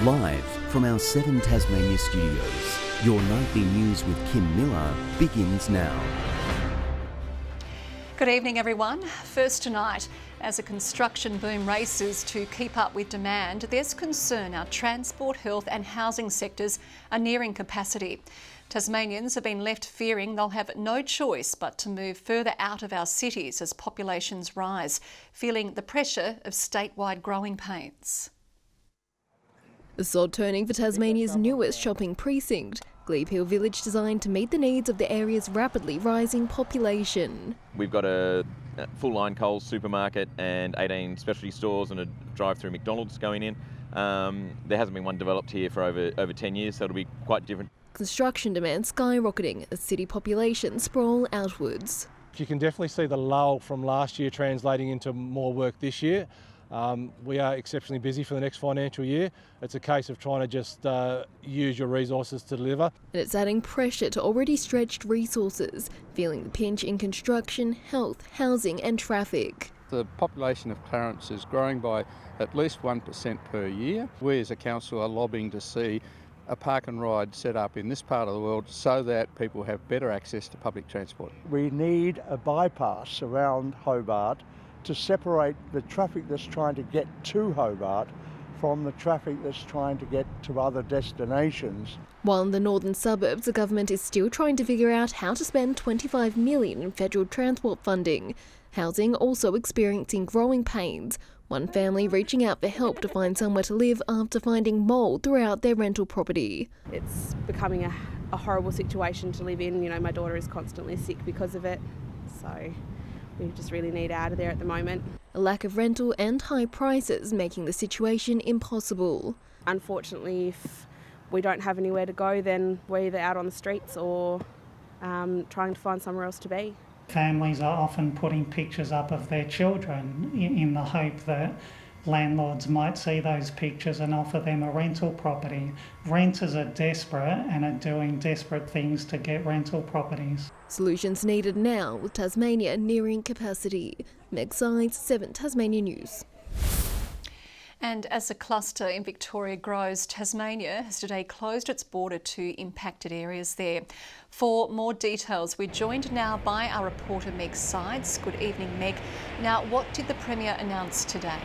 Live from our 7 Tasmania studios, your nightly news with Kim Miller begins now. Good evening, everyone. First tonight, as a construction boom races to keep up with demand, there's concern our transport, health and housing sectors are nearing capacity. Tasmanians have been left fearing they'll have no choice but to move further out of our cities as populations rise, feeling the pressure of statewide growing pains. A sod turning for Tasmania's newest shopping precinct, Glebe Hill Village designed to meet the needs of the area's rapidly rising population. We've got a full line Coles supermarket and 18 specialty stores and a drive-through McDonald's going in. There hasn't been one developed here for over 10 years, so it'll be quite different. Construction demand skyrocketing as city populations sprawl outwards. You can definitely see the lull from last year translating into more work this year. We are exceptionally busy for the next financial year. It's a case of trying to just use your resources to deliver. And it's adding pressure to already stretched resources, feeling the pinch in construction, health, housing and traffic. The population of Clarence is growing by at least 1% per year. We as a council are lobbying to see a park and ride set up in this part of the world so that people have better access to public transport. We need a bypass around Hobart to separate the traffic that's trying to get to Hobart from the traffic that's trying to get to other destinations. While in the northern suburbs, the government is still trying to figure out how to spend $25 million in federal transport funding. Housing also experiencing growing pains. One family reaching out for help to find somewhere to live after finding mould throughout their rental property. It's becoming a horrible situation to live in. You know, my daughter is constantly sick because of it, so we just really need out of there at the moment. A lack of rental and high prices making the situation impossible. Unfortunately, if we don't have anywhere to go, then we're either out on the streets or trying to find somewhere else to be. Families are often putting pictures up of their children in the hope that landlords might see those pictures and offer them a rental property. Renters are desperate and are doing desperate things to get rental properties. Solutions needed now with Tasmania nearing capacity. Meg Sides, 7 Tasmania News. And as the cluster in Victoria grows, Tasmania has today closed its border to impacted areas there. For more details, we're joined now by our reporter Meg Sides. Good evening, Meg. Now, what did the Premier announce today?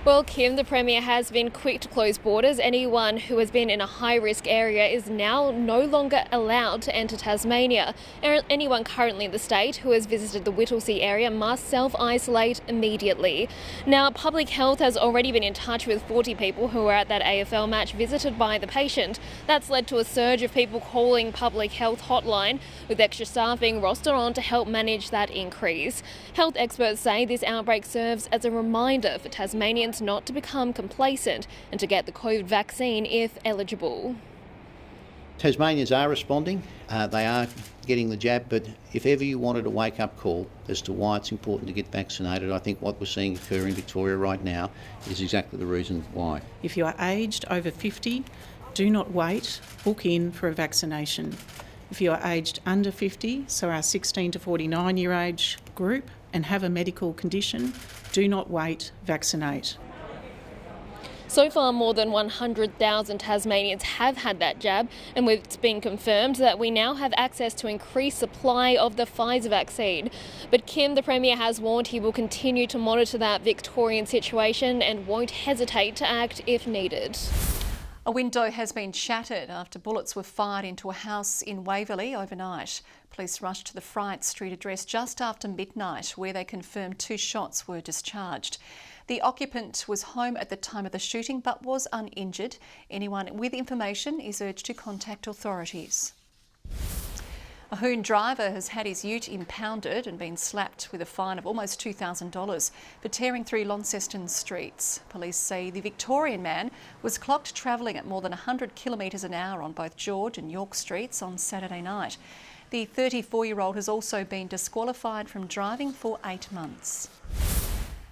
Well, Kim, the Premier has been quick to close borders. Anyone who has been in a high-risk area is now no longer allowed to enter Tasmania. Anyone currently in the state who has visited the Whittlesea area must self-isolate immediately. Now, Public Health has already been in touch with 40 people who were at that AFL match visited by the patient. That's led to a surge of people calling Public Health hotline, with extra staff being rostered on to help manage that increase. Health experts say this outbreak serves as a reminder for Tasmanians not to become complacent and to get the COVID vaccine if eligible. Tasmanians are responding, they are getting the jab, but if ever you wanted a wake-up call as to why it's important to get vaccinated, I think what we're seeing occur in Victoria right now is exactly the reason why. If you are aged over 50, do not wait, book in for a vaccination. If you are aged under 50, so our 16 to 49 year age group, and have a medical condition, do not wait, vaccinate. So far, more than 100,000 Tasmanians have had that jab, and it's been confirmed that we now have access to increased supply of the Pfizer vaccine. But Kim, the Premier, has warned he will continue to monitor that Victorian situation and won't hesitate to act if needed. A window has been shattered after bullets were fired into a house in Waverley overnight. Police rushed to the Fright Street address just after midnight, where they confirmed 2 shots were discharged. The occupant was home at the time of the shooting but was uninjured. Anyone with information is urged to contact authorities. A Hoon driver has had his ute impounded and been slapped with a fine of almost $2,000 for tearing through Launceston streets. Police say the Victorian man was clocked travelling at more than 100 kilometres an hour on both George and York streets on Saturday night. The 34-year-old has also been disqualified from driving for 8 months.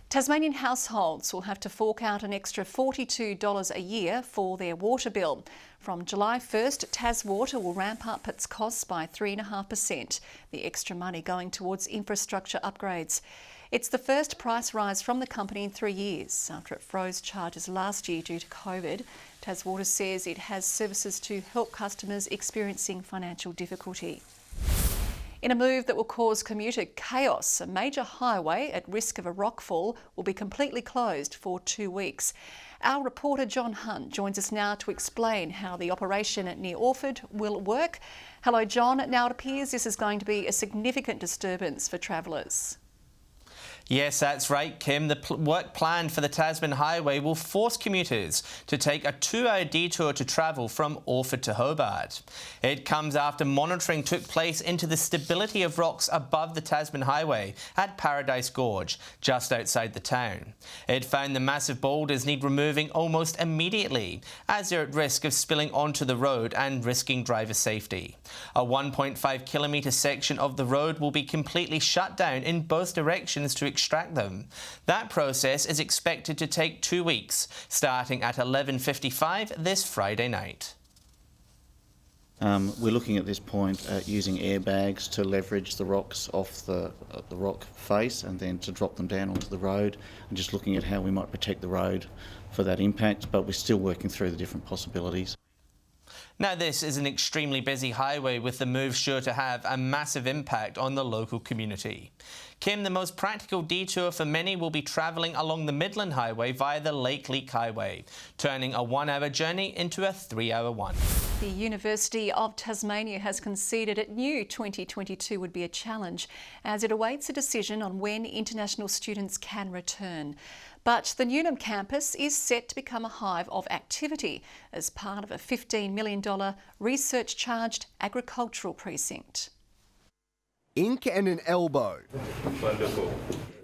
Tasmanian households will have to fork out an extra $42 a year for their water bill. From July 1st, TasWater will ramp up its costs by 3.5%, the extra money going towards infrastructure upgrades. It's the first price rise from the company in 3 years after it froze charges last year due to COVID. TasWater says it has services to help customers experiencing financial difficulty. In a move that will cause commuter chaos, a major highway at risk of a rockfall will be completely closed for 2 weeks. Our reporter John Hunt joins us now to explain how the operation near Orford will work. Hello John, now it appears this is going to be a significant disturbance for travellers. Yes, that's right, Kim. The work planned for the Tasman Highway will force commuters to take a 2-hour detour to travel from Orford to Hobart. It comes after monitoring took place into the stability of rocks above the Tasman Highway at Paradise Gorge, just outside the town. It found the massive boulders need removing almost immediately, as they're at risk of spilling onto the road and risking driver safety. A 1.5 kilometre section of the road will be completely shut down in both directions to extract them. That process is expected to take 2 weeks, starting at 11:55 this Friday night. We're looking at this point at using airbags to leverage the rocks off the rock face and then to drop them down onto the road, and just looking at how we might protect the road for that impact, but we're still working through the different possibilities. Now, this is an extremely busy highway, with the move sure to have a massive impact on the local community. Kim, the most practical detour for many will be travelling along the Midland Highway via the Lake Leak Highway, turning a 1-hour journey into a 3-hour one. The University of Tasmania has conceded it knew 2022 would be a challenge as it awaits a decision on when international students can return. But the Newnham campus is set to become a hive of activity as part of a $15 million research-charged agricultural precinct. Ink and an elbow. Wonderful.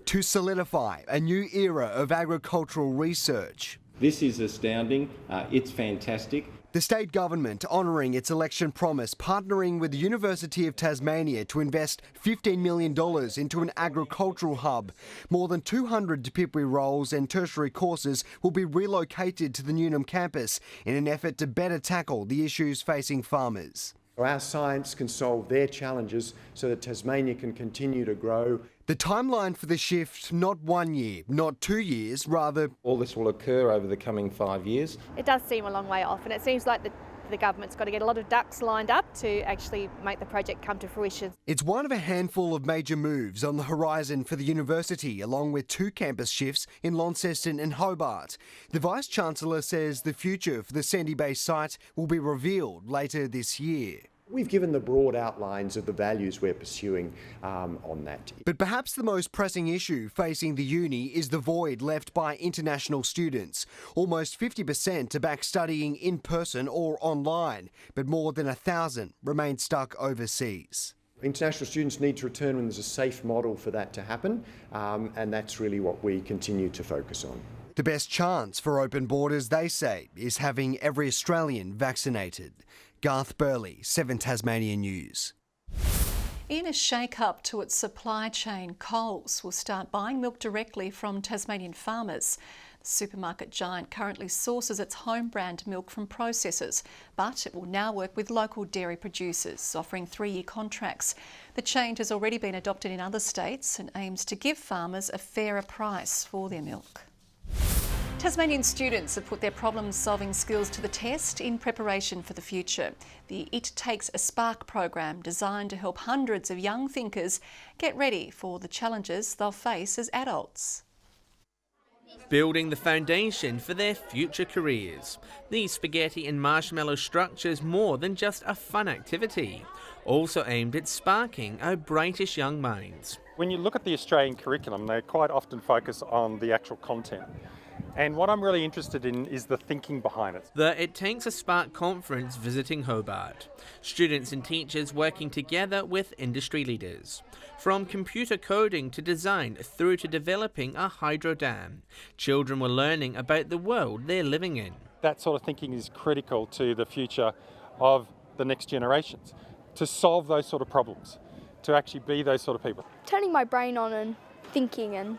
To solidify a new era of agricultural research. This is astounding. It's fantastic. The state government honouring its election promise, partnering with the University of Tasmania to invest $15 million into an agricultural hub. More than 200 Tipipwi roles and tertiary courses will be relocated to the Newnham campus in an effort to better tackle the issues facing farmers. Our science can solve their challenges so that Tasmania can continue to grow. The timeline for the shift, not 1 year, not 2 years, rather... All this will occur over the coming 5 years. It does seem a long way off, and it seems like the government's got to get a lot of ducks lined up to actually make the project come to fruition. It's one of a handful of major moves on the horizon for the university, along with 2 campus shifts in Launceston and Hobart. The Vice-Chancellor says the future for the Sandy-based site will be revealed later this year. We've given the broad outlines of the values we're pursuing on that. But perhaps the most pressing issue facing the uni is the void left by international students. Almost 50% are back studying in person or online, but more than 1,000 remain stuck overseas. International students need to return when there's a safe model for that to happen, and that's really what we continue to focus on. The best chance for open borders, they say, is having every Australian vaccinated. Garth Burley, 7 Tasmania News. In a shake-up to its supply chain, Coles will start buying milk directly from Tasmanian farmers. The supermarket giant currently sources its home brand milk from processors, but it will now work with local dairy producers, offering 3-year contracts. The change has already been adopted in other states and aims to give farmers a fairer price for their milk. Tasmanian students have put their problem-solving skills to the test in preparation for the future. The It Takes a Spark program, designed to help hundreds of young thinkers get ready for the challenges they'll face as adults. Building the foundation for their future careers. These spaghetti and marshmallow structures more than just a fun activity, also aimed at sparking our brightest young minds. When you look at the Australian curriculum, they quite often focus on the actual content. And what I'm really interested in is the thinking behind it. The It Takes a Spark conference visiting Hobart. Students and teachers working together with industry leaders. From computer coding to design through to developing a hydro dam. Children were learning about the world they're living in. That sort of thinking is critical to the future of the next generations, to solve those sort of problems, to actually be those sort of people. Turning my brain on and thinking and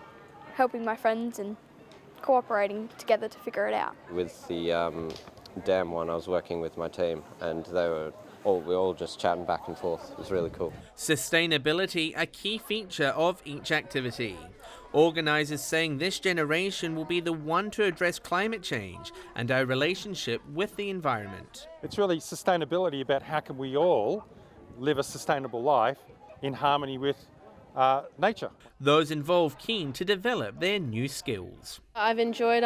helping my friends and cooperating together to figure it out. With the dam one, I was working with my team and we were all just chatting back and forth. It was really cool. Sustainability, a key feature of each activity. Organisers saying this generation will be the one to address climate change and our relationship with the environment. It's really sustainability about how can we all live a sustainable life in harmony with nature. Those involved keen to develop their new skills. I've enjoyed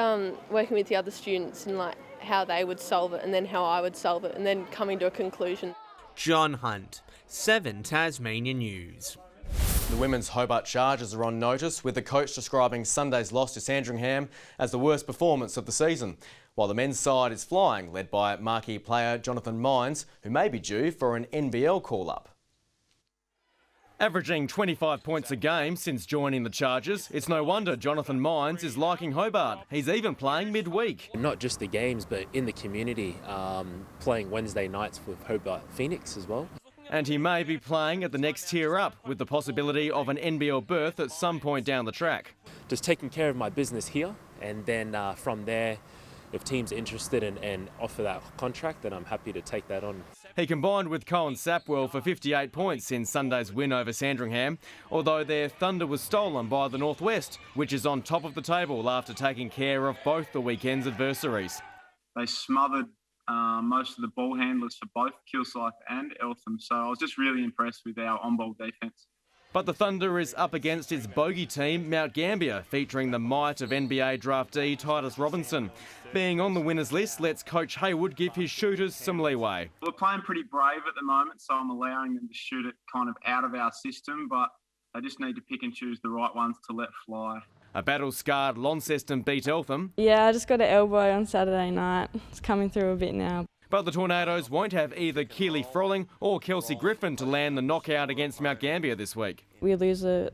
working with the other students and like how they would solve it and then how I would solve it and then coming to a conclusion. John Hunt, 7 Tasmania News. The women's Hobart Chargers are on notice, with the coach describing Sunday's loss to Sandringham as the worst performance of the season, while the men's side is flying, led by marquee player Jonathan Mines, who may be due for an NBL call-up. Averaging 25 points a game since joining the Chargers, it's no wonder Jonathan Mines is liking Hobart. He's even playing midweek. Not just the games, but in the community, playing Wednesday nights with Hobart Phoenix as well. And he may be playing at the next tier up, with the possibility of an NBL berth at some point down the track. Just taking care of my business here, and then from there, if teams are interested and offer that contract, then I'm happy to take that on. He combined with Cohen Sapwell for 58 points in Sunday's win over Sandringham, although their thunder was stolen by the Northwest, which is on top of the table after taking care of both the weekend's adversaries. They smothered most of the ball handlers for both Kilsyth and Eltham, so I was just really impressed with our on-ball defence. But the Thunder is up against its bogey team, Mount Gambier, featuring the might of NBA draftee Titus Robinson. Being on the winners list lets coach Haywood give his shooters some leeway. We're playing pretty brave at the moment, so I'm allowing them to shoot it kind of out of our system, but they just need to pick and choose the right ones to let fly. A battle-scarred Launceston beat Eltham. Yeah, I just got an elbow on Saturday night. It's coming through a bit now. But the Tornadoes won't have either Keely Frolling or Kelsey Griffin to land the knockout against Mount Gambier this week. We lose a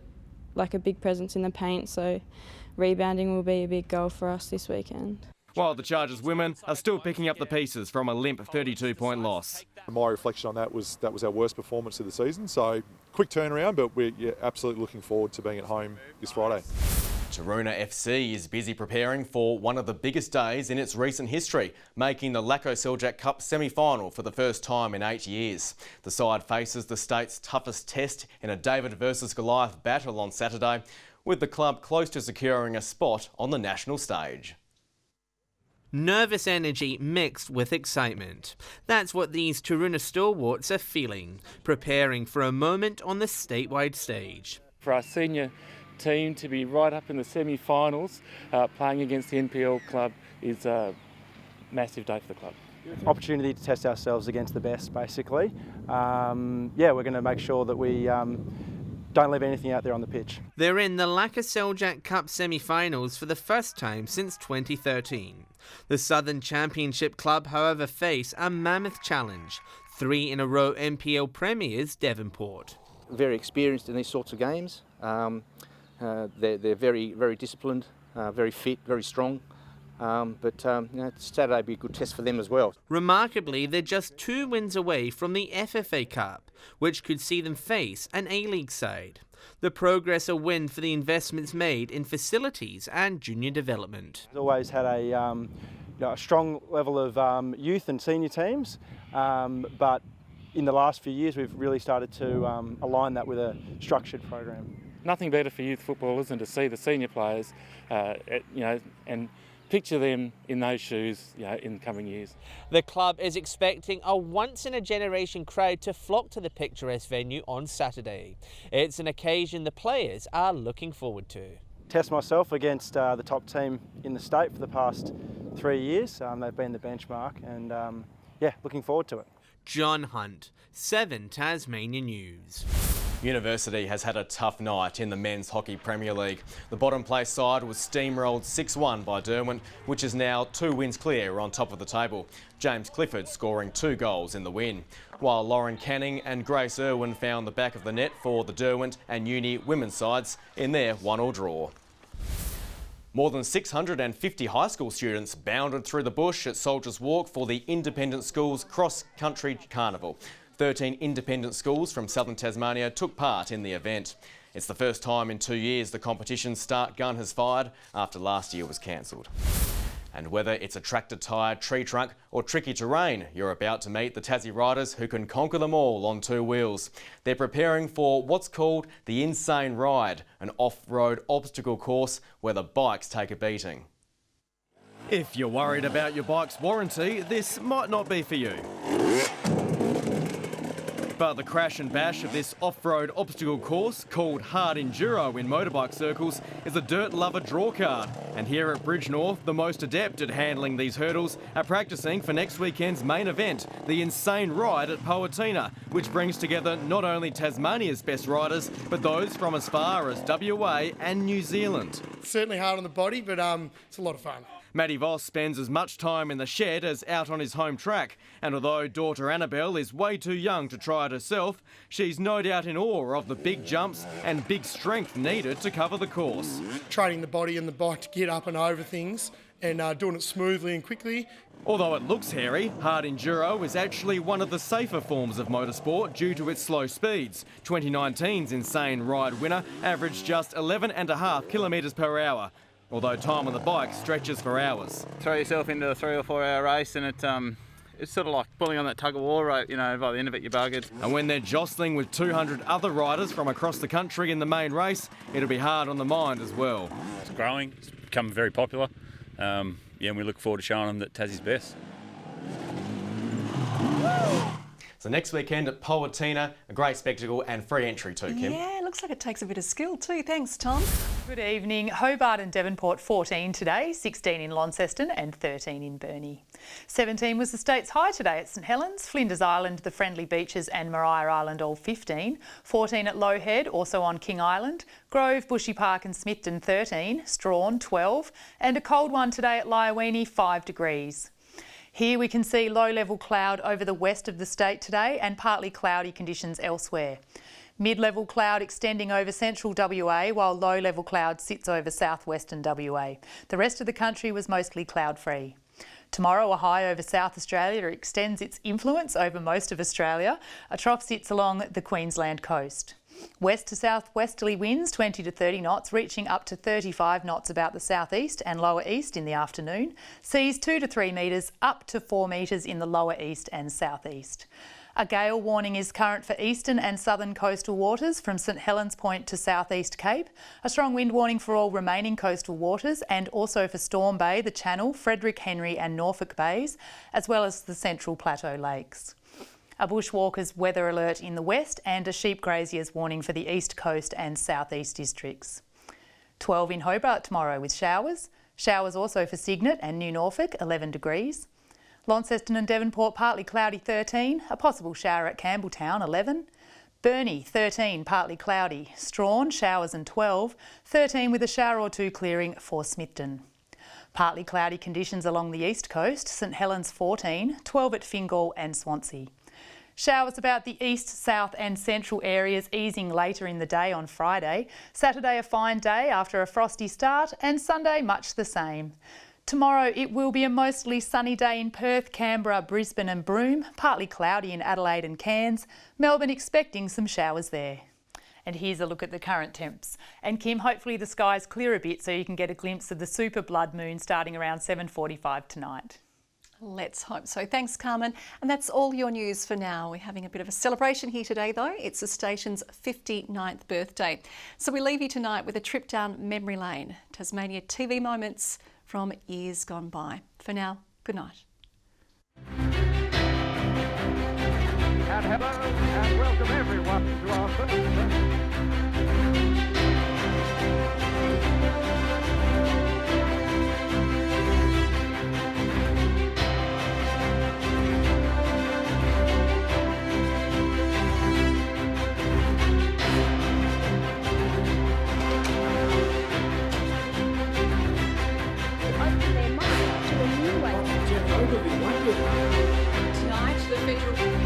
big presence in the paint, so rebounding will be a big goal for us this weekend. While the Chargers women are still picking up the pieces from a limp 32-point loss. My reflection on that was our worst performance of the season, so quick turnaround, but we're absolutely looking forward to being at home this Friday. Taroona FC is busy preparing for one of the biggest days in its recent history, making the Lacko-Seljack Cup semi-final for the first time in 8 years. The side faces the state's toughest test in a David versus Goliath battle on Saturday, with the club close to securing a spot on the national stage. Nervous energy mixed with excitement. That's what these Taroona stalwarts are feeling, preparing for a moment on the statewide stage. For our senior team to be right up in the semi-finals, playing against the NPL club is a massive day for the club. Opportunity to test ourselves against the best, basically. We're going to make sure that we don't leave anything out there on the pitch. They're in the Lacko-Seljack Cup semi-finals for the first time since 2013. The Southern Championship club, however, face a mammoth challenge. 3 in a row NPL premiers Devonport. Very experienced in these sorts of games. They're very, very disciplined, very fit, very strong. Saturday will be a good test for them as well. Remarkably, they're just 2 wins away from the FFA Cup, which could see them face an A-League side. The progress a win for the investments made in facilities and junior development. Always had a strong level of youth and senior teams, but in the last few years we've really started to align that with a structured program. Nothing better for youth footballers than to see the senior players, and picture them in those shoes, in the coming years. The club is expecting a once-in-a-generation crowd to flock to the picturesque venue on Saturday. It's an occasion the players are looking forward to. Test myself against the top team in the state for the past 3 years. They've been the benchmark, and looking forward to it. John Hunt, 7 Tasmania News. University has had a tough night in the Men's Hockey Premier League. The bottom place side was steamrolled 6-1 by Derwent, which is now 2 wins clear on top of the table. James Clifford scoring 2 goals in the win, while Lauren Canning and Grace Irwin found the back of the net for the Derwent and Uni women's sides in their 1-1 draw. More than 650 high school students bounded through the bush at Soldiers Walk for the Independent Schools Cross Country Carnival. 13 independent schools from southern Tasmania took part in the event. It's the first time in 2 years the competition's start gun has fired after last year was cancelled. And whether it's a tractor-tired tree trunk or tricky terrain, you're about to meet the Tassie riders who can conquer them all on two wheels. They're preparing for what's called the Insane Ride, an off-road obstacle course where the bikes take a beating. If you're worried about your bike's warranty, this might not be for you. But the crash and bash of this off-road obstacle course, called hard enduro in motorbike circles, is a dirt lover draw card. And here at Bridge North, the most adept at handling these hurdles are practising for next weekend's main event, the Insane Ride at Powatina, which brings together not only Tasmania's best riders, but those from as far as WA and New Zealand. Certainly hard on the body, but it's a lot of fun. Matty Voss spends as much time in the shed as out on his home track, and although daughter Annabelle is way too young to try it herself, she's no doubt in awe of the big jumps and big strength needed to cover the course. Training the body and the bike to get up and over things and doing it smoothly and quickly. Although it looks hairy, hard enduro is actually one of the safer forms of motorsport due to its slow speeds. 2019's Insane Ride winner averaged just 11.5 kilometres per hour. Although time on the bike stretches for hours. Throw yourself into a 3 or 4 hour race and it's sort of like pulling on that tug of war rope, you know, by the end of it you're buggered. And when they're jostling with 200 other riders from across the country in the main race, it'll be hard on the mind as well. It's growing, it's become very popular, and we look forward to showing them that Tassie's best. So next weekend at Powatina, a great spectacle and free entry too, Kim. Yeah, looks like it takes a bit of skill too. Thanks, Tom. Good evening. Hobart and Devonport 14 today, 16 in Launceston and 13 in Burnie. 17 was the state's high today at St Helens, Flinders Island, the Friendly Beaches and Maria Island all 15. 14 at Low Head, also on King Island. Grove, Bushy Park and Smithton 13, Strawn 12 and a cold one today at LLEWYN 5 degrees. Here we can see low-level cloud over the west of the state today and partly cloudy conditions elsewhere. Mid-level cloud extending over central WA while low-level cloud sits over southwestern WA. The rest of the country was mostly cloud-free. Tomorrow a high over South Australia extends its influence over most of Australia. A trough sits along the Queensland coast. West to southwesterly winds 20 to 30 knots, reaching up to 35 knots about the southeast and lower east in the afternoon. Seas 2 to 3 metres, up to 4 metres in the lower east and southeast. A gale warning is current for eastern and southern coastal waters from St Helens Point to southeast Cape. A strong wind warning for all remaining coastal waters and also for Storm Bay, the Channel, Frederick Henry and Norfolk Bays, as well as the Central Plateau Lakes. A bushwalkers weather alert in the west and a sheep graziers warning for the east coast and southeast districts. 12 in Hobart tomorrow with showers. Showers also for Cygnet and New Norfolk, 11 degrees. Launceston and Devonport partly cloudy 13, a possible shower at Campbelltown 11. Burnie 13, partly cloudy. Strawn, showers and 12, 13 with a shower or two clearing for Smithton. Partly cloudy conditions along the east coast, St Helens 14, 12 at Fingal and Swansea. Showers about the east, south and central areas easing later in the day on Friday. Saturday a fine day after a frosty start and Sunday much the same. Tomorrow it will be a mostly sunny day in Perth, Canberra, Brisbane and Broome, partly cloudy in Adelaide and Cairns. Melbourne expecting some showers there. And here's a look at the current temps. And Kim, hopefully the skies clear a bit so you can get a glimpse of the super blood moon starting around 7:45 tonight. Let's hope so. Thanks, Carmen. And that's all your news for now. We're having a bit of a celebration here today, though. It's the station's 59th birthday. So we leave you tonight with a trip down memory lane. Tasmania TV moments from years gone by. For now, good night. And hello and welcome everyone to our first Tonight, the federal